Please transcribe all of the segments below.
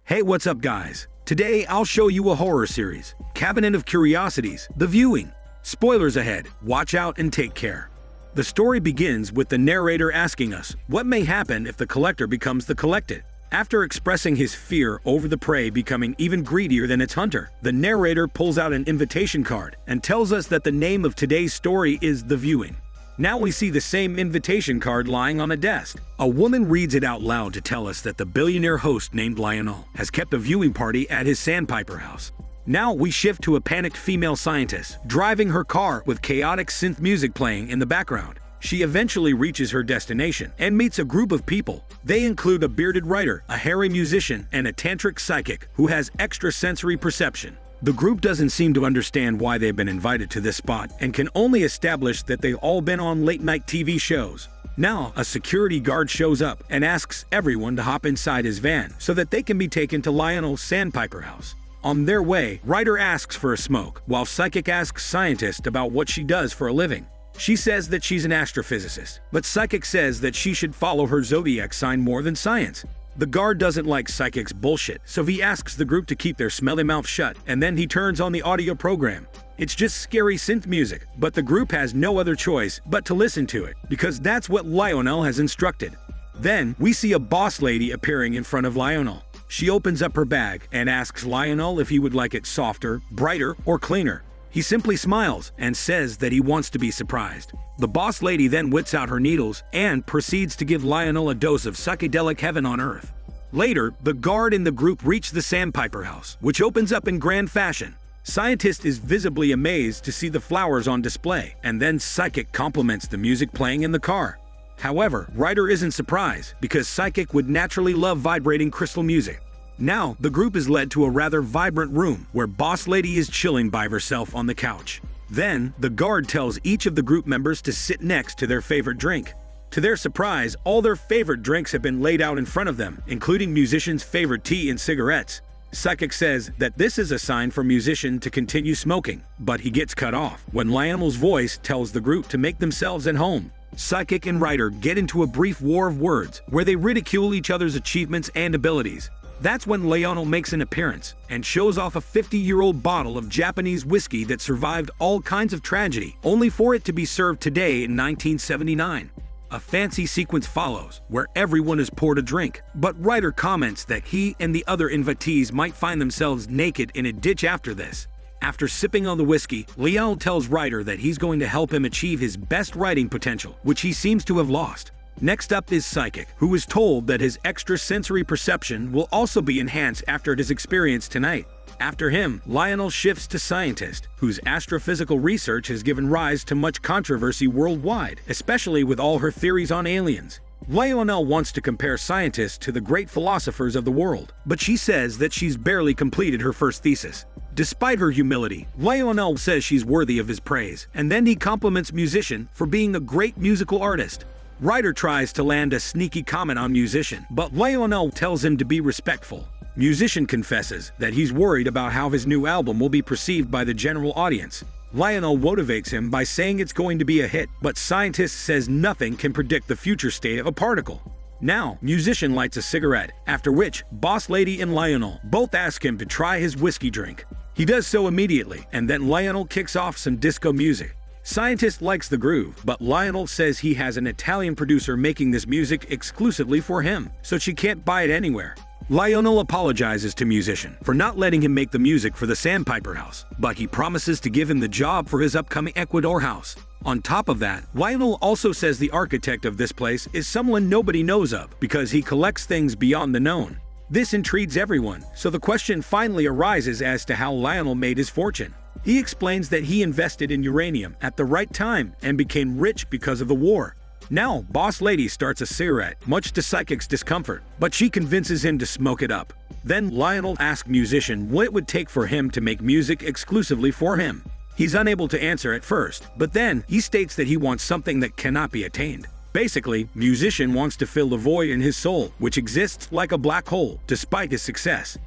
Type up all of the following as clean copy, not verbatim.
Hey, what's up guys? Today I'll show you a horror series, Cabinet of Curiosities, The Viewing. Spoilers ahead, watch out and take care. The story begins with the narrator asking us what may happen if the collector becomes the collected. After expressing his fear over the prey becoming even greedier than its hunter, the narrator pulls out an invitation card and tells us that the name of today's story is The Viewing. Now we see the same invitation card lying on a desk. A woman reads it out loud to tell us that the billionaire host named Lionel has kept a viewing party at his sandpiper house. Now we shift to a panicked female scientist driving her car with chaotic synth music playing in the background. She eventually reaches her destination and meets a group of people. They include a bearded writer, a hairy musician, and a tantric psychic who has extrasensory perception. The group doesn't seem to understand why they've been invited to this spot and can only establish that they've all been on late-night TV shows. Now, a security guard shows up and asks everyone to hop inside his van so that they can be taken to Lionel's sandpiper house. On their way, Writer asks for a smoke, while Psychic asks Scientist about what she does for a living. She says that she's an astrophysicist, but Psychic says that she should follow her zodiac sign more than science. The guard doesn't like Psychic's bullshit, so he asks the group to keep their smelly mouth shut, and then he turns on the audio program. It's just scary synth music, but the group has no other choice but to listen to it, because that's what Lionel has instructed. Then, we see a boss lady appearing in front of Lionel. She opens up her bag and asks Lionel if he would like it softer, brighter, or cleaner. He simply smiles and says that he wants to be surprised. The boss lady then whips out her needles and proceeds to give Lionel a dose of psychedelic heaven on earth. Later, the guard and the group reach the sandpiper house, which opens up in grand fashion. Scientist is visibly amazed to see the flowers on display, and then Psychic compliments the music playing in the car. However, Writer isn't surprised because Psychic would naturally love vibrating crystal music. Now, the group is led to a rather vibrant room where Boss Lady is chilling by herself on the couch. Then, the guard tells each of the group members to sit next to their favorite drink. To their surprise, all their favorite drinks have been laid out in front of them, including musicians' favorite tea and cigarettes. Psychic says that this is a sign for musician to continue smoking, but he gets cut off when Lionel's voice tells the group to make themselves at home. Psychic and Writer get into a brief war of words where they ridicule each other's achievements and abilities. That's when Lionel makes an appearance and shows off a 50-year-old bottle of Japanese whiskey that survived all kinds of tragedy, only for it to be served today in 1979. A fancy sequence follows, where everyone is poured a drink, but Writer comments that he and the other invitees might find themselves naked in a ditch after this. After sipping on the whiskey, Lionel tells Writer that he's going to help him achieve his best writing potential, which he seems to have lost. Next up is Psychic, who is told that his extrasensory perception will also be enhanced after his experience tonight. After him, Lionel shifts to Scientist, whose astrophysical research has given rise to much controversy worldwide, especially with all her theories on aliens. Lionel wants to compare Scientist to the great philosophers of the world, but she says that she's barely completed her first thesis. Despite her humility, Lionel says she's worthy of his praise, and then he compliments Musician for being a great musical artist. Writer tries to land a sneaky comment on Musician, but Lionel tells him to be respectful. Musician confesses that he's worried about how his new album will be perceived by the general audience. Lionel motivates him by saying it's going to be a hit, but Scientist says nothing can predict the future state of a particle. Now, Musician lights a cigarette, after which Boss Lady and Lionel both ask him to try his whiskey drink. He does so immediately, and then Lionel kicks off some disco music. Scientist likes the groove, but Lionel says he has an Italian producer making this music exclusively for him, so she can't buy it anywhere. Lionel apologizes to Musician for not letting him make the music for the Sandpiper house, but he promises to give him the job for his upcoming Ecuador house. On top of that, Lionel also says the architect of this place is someone nobody knows of because he collects things beyond the known. This intrigues everyone, so the question finally arises as to how Lionel made his fortune. He explains that he invested in uranium at the right time and became rich because of the war. Now, Boss Lady starts a cigarette, much to Psychic's discomfort, but she convinces him to smoke it up. Then Lionel asks Musician what it would take for him to make music exclusively for him. He's unable to answer at first, but then he states that he wants something that cannot be attained. Basically, Musician wants to fill the void in his soul, which exists like a black hole, despite his success.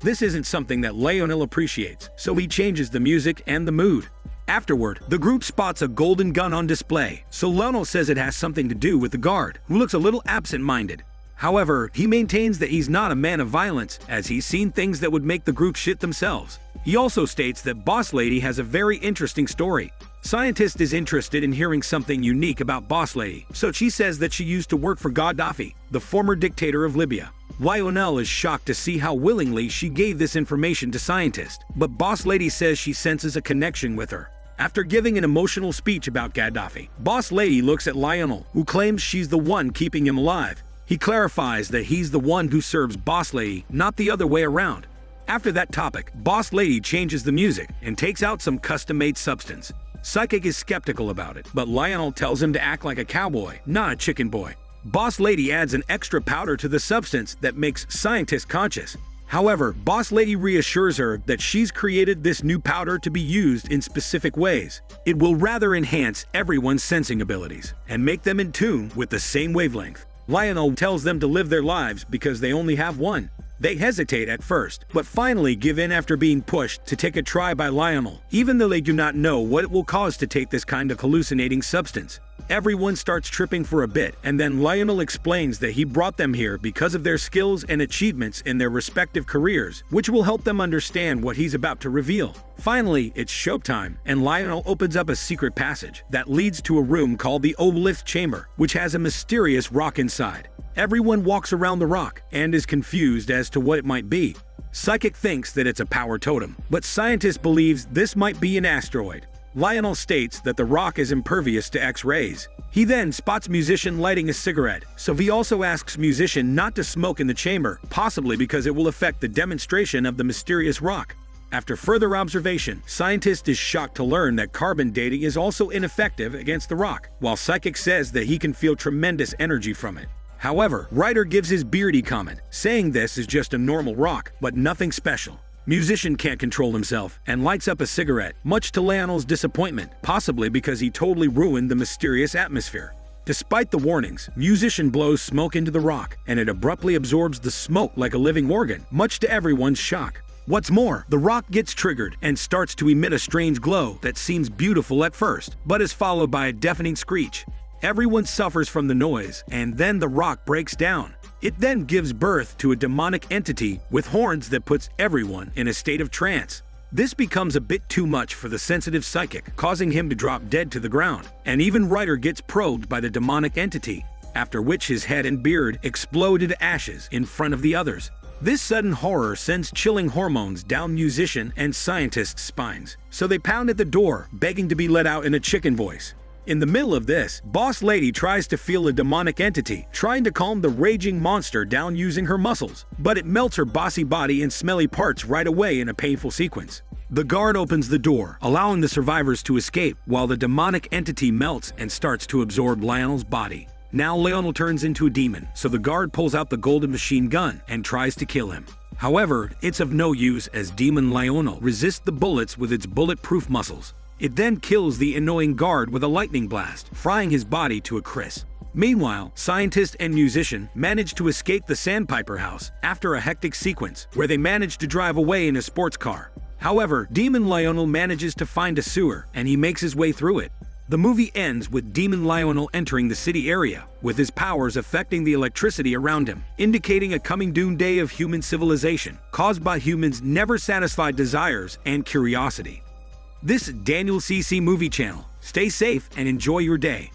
This isn't something that Lionel appreciates, so he changes the music and the mood. Afterward, the group spots a golden gun on display, so Lionel says it has something to do with the guard, who looks a little absent-minded. However, he maintains that he's not a man of violence, as he's seen things that would make the group shit themselves. He also states that Boss Lady has a very interesting story. Scientist is interested in hearing something unique about Boss Lady, so she says that she used to work for Gaddafi, the former dictator of Libya. Lionel is shocked to see how willingly she gave this information to Scientist, but Boss Lady says she senses a connection with her. After giving an emotional speech about Gaddafi, Boss Lady looks at Lionel, who claims she's the one keeping him alive. He clarifies that he's the one who serves Boss Lady, not the other way around. After that topic, Boss Lady changes the music and takes out some custom-made substance. Psychic is skeptical about it, but Lionel tells him to act like a cowboy, not a chicken boy. Boss Lady adds an extra powder to the substance that makes Scientist conscious. However, Boss Lady reassures her that she's created this new powder to be used in specific ways. It will rather enhance everyone's sensing abilities and make them in tune with the same wavelength. Lionel tells them to live their lives because they only have one. They hesitate at first, but finally give in after being pushed to take a try by Lionel, even though they do not know what it will cause to take this kind of hallucinating substance. Everyone starts tripping for a bit, and then Lionel explains that he brought them here because of their skills and achievements in their respective careers, which will help them understand what he's about to reveal. Finally, it's showtime, and Lionel opens up a secret passage that leads to a room called the Obelisk Chamber, which has a mysterious rock inside. Everyone walks around the rock and is confused as to what it might be. Psychic thinks that it's a power totem, but Scientist believes this might be an asteroid. Lionel states that the rock is impervious to X-rays. He then spots Musician lighting a cigarette, so he also asks Musician not to smoke in the chamber, possibly because it will affect the demonstration of the mysterious rock. After further observation, Scientist is shocked to learn that carbon dating is also ineffective against the rock, while Psychic says that he can feel tremendous energy from it. However, Ryder gives his beardy comment, saying this is just a normal rock, but nothing special. Musician can't control himself and lights up a cigarette, much to Lionel's disappointment, possibly because he totally ruined the mysterious atmosphere. Despite the warnings, Musician blows smoke into the rock, and it abruptly absorbs the smoke like a living organ, much to everyone's shock. What's more, the rock gets triggered and starts to emit a strange glow that seems beautiful at first, but is followed by a deafening screech. Everyone suffers from the noise, and then the rock breaks down. It then gives birth to a demonic entity with horns that puts everyone in a state of trance. This becomes a bit too much for the sensitive Psychic, causing him to drop dead to the ground, and even Ryder gets probed by the demonic entity, after which his head and beard explode into ashes in front of the others. This sudden horror sends chilling hormones down Musician and Scientist's spines, so they pound at the door, begging to be let out in a chicken voice. In the middle of this, Boss Lady tries to feel a demonic entity, trying to calm the raging monster down using her muscles, but it melts her bossy body and smelly parts right away in a painful sequence. The guard opens the door, allowing the survivors to escape, while the demonic entity melts and starts to absorb Lionel's body. Now Lionel turns into a demon, so the guard pulls out the golden machine gun and tries to kill him. However, it's of no use as Demon Lionel resists the bullets with its bulletproof muscles. It then kills the annoying guard with a lightning blast, frying his body to a crisp. Meanwhile, Scientist and Musician manage to escape the Sandpiper house after a hectic sequence where they manage to drive away in a sports car. However, Demon Lionel manages to find a sewer and he makes his way through it. The movie ends with Demon Lionel entering the city area, with his powers affecting the electricity around him, indicating a coming doomsday of human civilization, caused by humans' never-satisfied desires and curiosity. This is Daniel CC Movie Channel. Stay safe and enjoy your day.